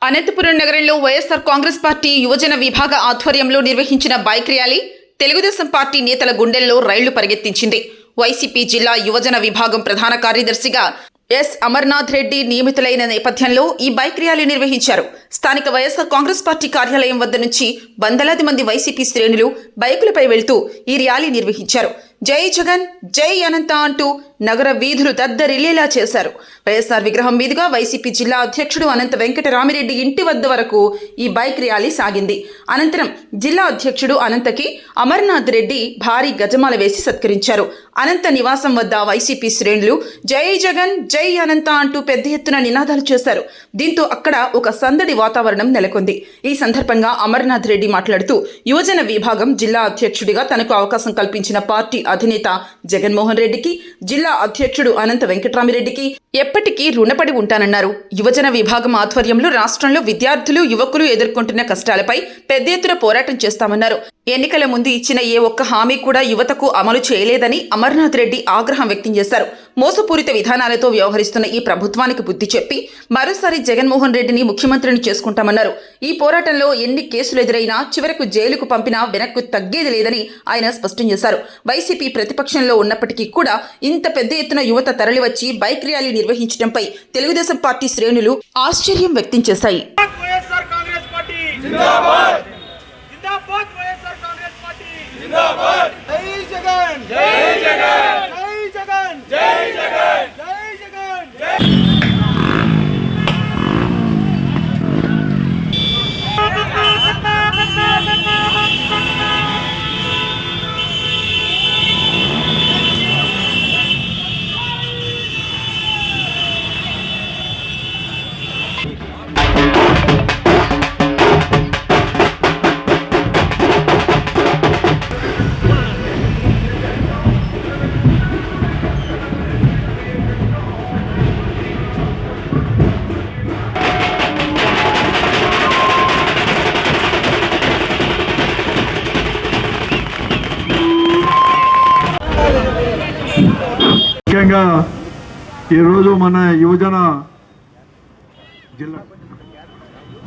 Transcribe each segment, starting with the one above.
అనంతపురం నగరంలో వైఎస్ఆర్ కాంగ్రెస్ పార్టీ యువజన విభాగ ఆధ్వర్యంలో నిర్వహించిన బైక్ ర్యాలీ తెలుగుదేశం పార్టీ నేతల గుండెల్లో రైళ్లు పరిగెత్తించింది. వైసీపీ జిల్లా యువజన విభాగం ప్రధాన కార్యదర్శిగా ఎస్ అమర్నాథ్ రెడ్డి నియమితులైన నేపథ్యంలో ఈ బైక్ ర్యాలీ నిర్వహించారు. స్థానిక వైఎస్ఆర్ కాంగ్రెస్ పార్టీ కార్యాలయం వద్ద నుంచి వందలాది మంది వైసీపీ శ్రేణులు బైకులపై వెళ్తూ ఈ ర్యాలీ నిర్వహించారు. జై జగన్, జై అనంత అంటూ నగర వీధులు దద్దరిల్లేలా చేశారు. వైఎస్ఆర్ విగ్రహం మీదుగా వైసీపీ జిల్లా అధ్యక్షుడు అనంత వెంకటరామిరెడ్డి ఇంటి వద్ద వరకు ఈ బైక్ ర్యాలీ సాగింది. అనంతరం జిల్లా అధ్యక్షుడు అనంతకి అమర్నాథ్ రెడ్డి భారీ గజమాల వేసి సత్కరించారు. అనంత నివాసం వద్ద వైసీపీ శ్రేణులు జై జగన్, జై అనంత అంటూ పెద్ద ఎత్తున నినాదాలు చేశారు. దీంతో అక్కడ ఒక సందడి వాతావరణం నెలకొంది. ఈ సందర్భంగా అమర్నాథ్ రెడ్డి మాట్లాడుతూ యువజన విభాగం జిల్లా అధ్యక్షుడిగా తనకు అవకాశం కల్పించిన పార్టీ అధినేత జగన్మోహన్ రెడ్డికి, జిల్లా అధ్యక్షుడు అనంత వెంకటరామిరెడ్డికి ఎప్పటికీ రుణపడి ఉంటానన్నారు. యువజన విభాగం ఆధ్వర్యంలో రాష్ట్రంలో విద్యార్థులు, యువకులు ఎదుర్కొంటున్న కష్టాలపై పెద్ద ఎత్తున పోరాటం చేస్తామన్నారు. ఎన్నికల ముందు ఇచ్చిన ఏ ఒక్క హామీ కూడా యువతకు అమలు చేయలేదని అమర్నాథ్ రెడ్డి ఆగ్రహం వ్యక్తం చేశారు. మోసపూరిత విధానాలతో వ్యవహరిస్తున్న ఈ ప్రభుత్వానికి బుద్ధి చెప్పి మరోసారి జగన్మోహన్ రెడ్డిని ముఖ్యమంత్రిని చేసుకుంటామన్నారు. ఈ పోరాటంలో ఎన్ని కేసులు ఎదురైనా చివరకు జైలుకు పంపినా వెనక్కు తగ్గేది లేదని ఆయన స్పష్టం చేశారు. వైసీపీ ప్రతిపక్షంలో ఉన్నప్పటికీ కూడా ఇంత పెద్ద ఎత్తున యువత తరలివచ్చి బైక్ ర్యాలీ నిర్వహించడంపై తెలుగుదేశం పార్టీ శ్రేణులు ఆశ్చర్యం వ్యక్తం చేశాయి. ముఖ్యంగా ఈరోజు మన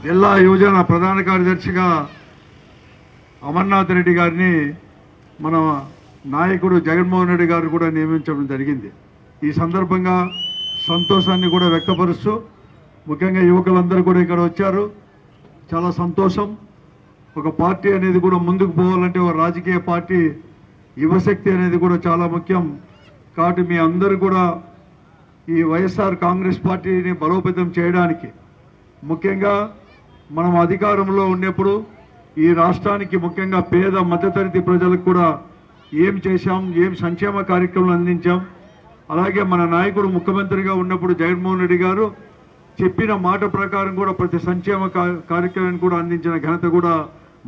జిల్లా యువజన ప్రధాన కార్యదర్శిగా అమర్నాథ్ రెడ్డి గారిని మన నాయకుడు జగన్మోహన్ రెడ్డి గారు కూడా నియమించడం జరిగింది. ఈ సందర్భంగా సంతోషాన్ని కూడా వ్యక్తపరుస్తూ ముఖ్యంగా యువకులందరూ కూడా ఇక్కడ వచ్చారు. చాలా సంతోషం. ఒక పార్టీ అనేది కూడా ముందుకు పోవాలంటే ఒక రాజకీయ పార్టీ యువశక్తి అనేది కూడా చాలా ముఖ్యం. కాబట్టి మీ అందరూ కూడా ఈ వైఎస్ఆర్ కాంగ్రెస్ పార్టీని బలోపేతం చేయడానికి, ముఖ్యంగా మనం అధికారంలో ఉన్నప్పుడు ఈ రాష్ట్రానికి ముఖ్యంగా పేద మధ్యతరగతి ప్రజలకు కూడా ఏం చేశాం, ఏం సంక్షేమ కార్యక్రమాలు అందించాం, అలాగే మన నాయకుడు ముఖ్యమంత్రిగా ఉన్నప్పుడు జగన్మోహన్ రెడ్డి గారు చెప్పిన మాట ప్రకారం కూడా ప్రతి సంక్షేమ కార్యక్రమాన్ని కూడా అందించిన ఘనత కూడా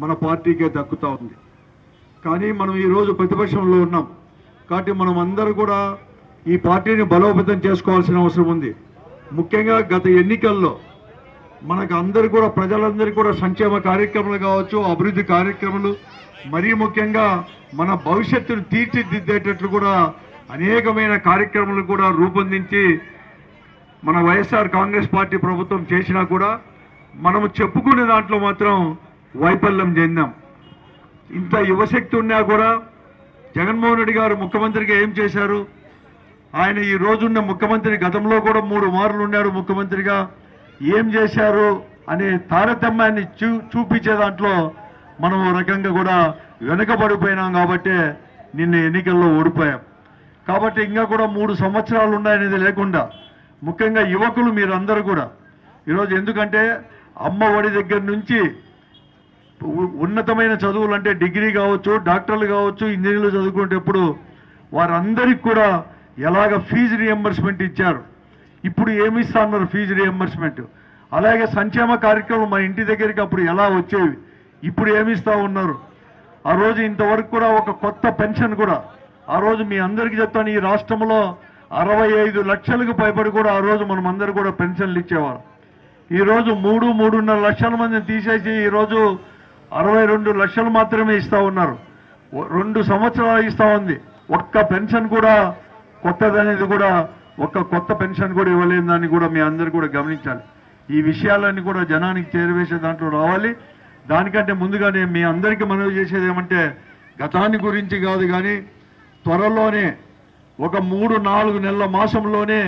మన పార్టీకే దక్కుతూ ఉంది. కానీ మనం ఈరోజు ప్రతిపక్షంలో ఉన్నాం. కాబట్టి మనం అందరూ కూడా ఈ పార్టీని బలోపేతం చేసుకోవాల్సిన అవసరం ఉంది. ముఖ్యంగా గత ఎన్నికల్లో మనకు అందరూ కూడా ప్రజలందరికీ కూడా సంక్షేమ కార్యక్రమాలు కావచ్చు, అభివృద్ధి కార్యక్రమాలు, మరీ ముఖ్యంగా మన భవిష్యత్తును తీర్చిదిద్దేటట్లు కూడా అనేకమైన కార్యక్రమాలు కూడా రూపొందించి మన వైఎస్ఆర్ కాంగ్రెస్ పార్టీ ప్రభుత్వం చేసినా కూడా మనము చెప్పుకునే దాంట్లో మాత్రం వైఫల్యం చెందాం. ఇంత యువశక్తి ఉన్నా కూడా జగన్మోహన్ రెడ్డి గారు ముఖ్యమంత్రిగా ఏం చేశారు? ఆయన ఈ రోజున్న ముఖ్యమంత్రి, గతంలో కూడా 3 మార్లు ఉన్నాడు ముఖ్యమంత్రిగా, ఏం చేశారు అనే తారతమ్యాన్ని చూపించే దాంట్లో మనం ఓ రకంగా కూడా వెనుకబడిపోయినాం. కాబట్టి నిన్న ఎన్నికల్లో ఓడిపోయాం. కాబట్టి ఇంకా కూడా 3 సంవత్సరాలు ఉన్నాయనేది లేకుండా ముఖ్యంగా యువకులు మీరందరూ కూడా ఈరోజు, ఎందుకంటే అమ్మ ఒడి దగ్గర నుంచి ఉన్నతమైన చదువులు అంటే డిగ్రీ కావచ్చు, డాక్టర్లు కావచ్చు, ఇంజనీర్లు చదువుకునేటప్పుడు వారందరికీ కూడా ఎలాగ ఫీజు రియంబర్స్మెంట్ ఇచ్చారు. ఇప్పుడు ఏమి ఇస్తా అన్నారు ఫీజు రియంబర్స్మెంట్. అలాగే సంక్షేమ కార్యక్రమాలు మన ఇంటి దగ్గరికి అప్పుడు ఎలా వచ్చేవి, ఇప్పుడు ఏమి ఇస్తూ ఉన్నారు. ఆ రోజు ఇంతవరకు కూడా ఒక కొత్త పెన్షన్ కూడా, ఆ రోజు మీ అందరికీ చెప్తాను, ఈ రాష్ట్రంలో 65 లక్షలకు పైబడి కూడా ఆ రోజు మనం అందరూ కూడా పెన్షన్లు ఇచ్చేవారు. ఈరోజు 3-3.5 లక్షల మందిని తీసేసి ఈరోజు 62 లక్షలు మాత్రమే ఇస్తూ ఉన్నారు. 2 సంవత్సరాలు ఇస్తూ ఉంది. ఒక్క పెన్షన్ కూడా కొత్తదనేది కూడా, ఒక్క కొత్త పెన్షన్ కూడా ఇవ్వలేదని కూడా మీ అందరూ కూడా గమనించాలి. ఈ విషయాలన్నీ కూడా జనానికి చేరవేసే దాంట్లో రావాలి. దానికంటే ముందుగానే మీ అందరికీ మనవి చేసేది ఏమంటే, గతాన్ని గురించి కాదు కానీ త్వరలోనే ఒక 3-4 నెలల మాసంలోనే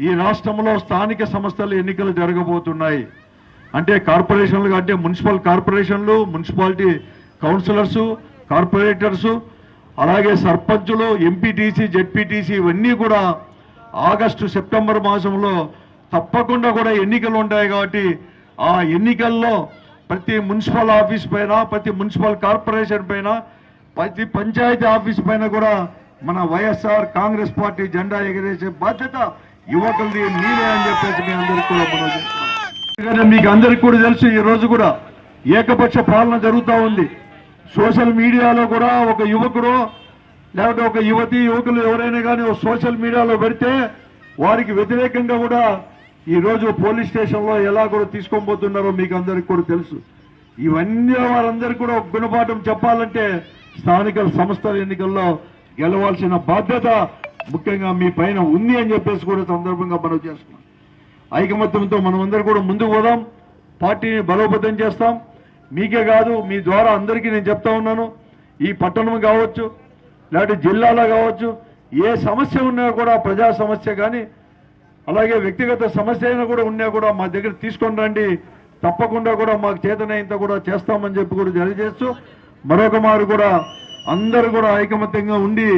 ఈ రాష్ట్రంలో స్థానిక సంస్థల ఎన్నికలు జరగబోతున్నాయి. అంటే కార్పొరేషన్లు అంటే మున్సిపల్ కార్పొరేషన్లు, మున్సిపాలిటీ కౌన్సిలర్సు, కార్పొరేటర్సు, అలాగే సర్పంచులు, ఎంపీటీసీ, జెడ్పీటీసీ ఇవన్నీ కూడా ఆగస్టు సెప్టెంబర్ మాసంలో తప్పకుండా కూడా ఎన్నికలు ఉంటాయి. కాబట్టి ఆ ఎన్నికల్లో ప్రతి మున్సిపల్ ఆఫీస్ పైన, ప్రతి మున్సిపల్ కార్పొరేషన్ పైన, ప్రతి పంచాయతీ ఆఫీస్ పైన కూడా మన వైఎస్ఆర్ కాంగ్రెస్ పార్టీ జెండా ఎగరేసే బాధ్యత యువకులది, మీరే అని చెప్పేసి మీ అందరికీ కూడా మనం చెప్తున్నాం. మీకు అందరికీ కూడా తెలుసు, ఈ రోజు కూడా ఏకపక్ష పాలన జరుగుతూ ఉంది. సోషల్ మీడియాలో కూడా ఒక యువకుడు లేకపోతే ఒక యువకులు ఎవరైనా కానీ సోషల్ మీడియాలో పెడితే వారికి వ్యతిరేకంగా కూడా ఈరోజు పోలీస్ స్టేషన్లో ఎలా కూడా తీసుకొని పోతున్నారో మీకు అందరికీ కూడా తెలుసు. ఇవన్నీ వారందరికీ కూడా ఒక గుణపాఠం చెప్పాలంటే స్థానిక సంస్థల ఎన్నికల్లో గెలవాల్సిన బాధ్యత ముఖ్యంగా మీ పైన ఉంది అని చెప్పేసి కూడా సందర్భంగా మనం చేస్తున్నాం. ఐకమత్యంతో మనమందరూ కూడా ముందుకు పోదాం, పార్టీని బలోపేతం చేస్తాం. మీకే కాదు, మీ ద్వారా అందరికీ నేను చెప్తా ఉన్నాను, ఈ పట్టణం కావచ్చు లేకపోతే జిల్లాలో కావచ్చు, ఏ సమస్య ఉన్నా కూడా ప్రజా సమస్య కానీ అలాగే వ్యక్తిగత సమస్య అయినా కూడా ఉన్నా కూడా మా దగ్గర తీసుకొని రండి, తప్పకుండా కూడా మాకు చేతనైనంత కూడా చేస్తామని చెప్పి కూడా తెలియజేస్తూ, మరొక మారు కూడా అందరూ కూడా ఐకమత్యంగా ఉండి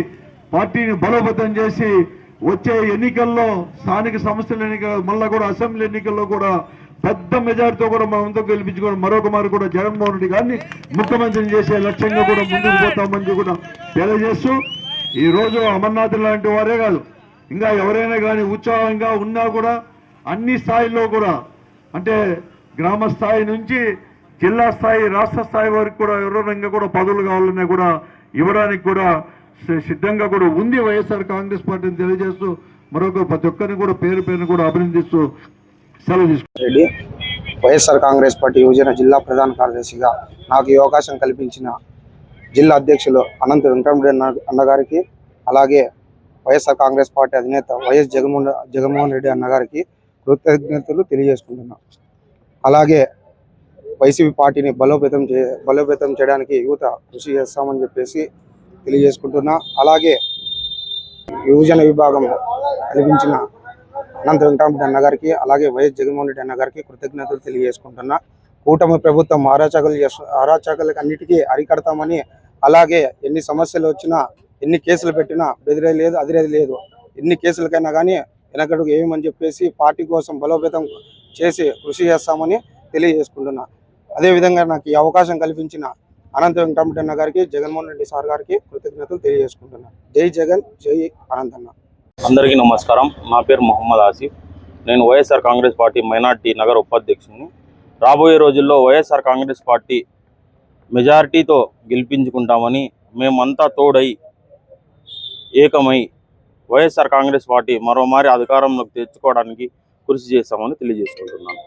పార్టీని బలోపేతం చేసి వచ్చే ఎన్నికల్లో స్థానిక సంస్థల ఎన్నికలు మళ్ళా కూడా అసెంబ్లీ ఎన్నికల్లో కూడా పెద్ద మెజార్టీతో కూడా మనతో గెలిపించుకొని మరొక మారు కూడా జగన్మోహన్ రెడ్డి గారిని ముఖ్యమంత్రిని చేసే లక్ష్యంగా కూడా ముందుకు పోతామని కూడా తెలియజేస్తూ, ఈరోజు అమర్నాథ్ లాంటి వారే కాదు ఇంకా ఎవరైనా కానీ ఉత్సాహంగా ఉన్నా కూడా అన్ని స్థాయిల్లో కూడా అంటే గ్రామ స్థాయి నుంచి జిల్లా స్థాయి, రాష్ట్ర స్థాయి వరకు కూడా ఎవరైనా కూడా పదవులు కావాలన్నా కూడా ఇవ్వడానికి కూడా సిద్ధంగా కూడా ఉంది వైఎస్ఆర్ కాంగ్రెస్ పార్టీని తెలియజేస్తూ, మరొక ప్రతి ఒక్కరిని కూడా పేరు పేరును కూడా అభినందిస్తూ సెలవు తీసుకుంటారు. వైఎస్ఆర్ కాంగ్రెస్ పార్టీ యువజన జిల్లా ప్రధాన కార్యదర్శిగా నాకు ఈ అవకాశం కల్పించిన జిల్లా అధ్యక్షులు అనంత వెంకటరెడ్డి అన్నగారికి, అలాగే వైఎస్ఆర్ కాంగ్రెస్ పార్టీ అధినేత వైఎస్ జగన్మోహన్ రెడ్డి అన్నగారికి కృతజ్ఞతలు తెలియజేసుకుంటున్నాం. అలాగే వైసీపీ పార్టీని బలోపేతం చేయడానికి యువత కృషి చేస్తామని చెప్పేసి తెలియజేసుకుంటున్నా. అలాగే యువజన విభాగం కల్పించిన అనంత వెంకటరెడ్డి అన్నగారికి, అలాగే వైఎస్ జగన్మోహన్ రెడ్డి అన్నగారికి కృతజ్ఞతలు తెలియజేసుకుంటున్నా. కూటమి ప్రభుత్వం అరాచకాలకు అన్నిటికీ అరికడతామని, అలాగే ఎన్ని సమస్యలు వచ్చినా, ఎన్ని కేసులు పెట్టినా బెదిరేది లేదు, అదిరేది లేదు. ఎన్ని కేసులకైనా కానీ వెనకడుగు ఏమని చెప్పేసి పార్టీ కోసం బలోపేతం చేసి కృషి చేస్తామని తెలియజేసుకుంటున్నా. అదేవిధంగా నాకు ఈ అవకాశం కల్పించిన అనంత వెంకటరెడ్డి అన్న గారికి, జగన్మోహన్ రెడ్డి సార్ గారికి కృతజ్ఞతలు తెలియజేసుకుంటున్నా. జై జగన్, జై అనంతన్న. అందరికీ నమస్కారం. నా పేరు మొహమ్మద్ ఆసిఫ్. నేను వైఎస్ఆర్ కాంగ్రెస్ పార్టీ మైనార్టీ నగర ఉపాధ్యక్షుని. రాబోయే రోజుల్లో వైఎస్ఆర్ కాంగ్రెస్ పార్టీ మెజారిటీతో గెలిపించుకుంటామని, మేమంతా తోడై ఏకమై వైఎస్ఆర్ కాంగ్రెస్ పార్టీ మరోమారి అధికారంలోకి తెచ్చుకోవడానికి కృషి చేస్తామని తెలియజేసుకుంటున్నాను.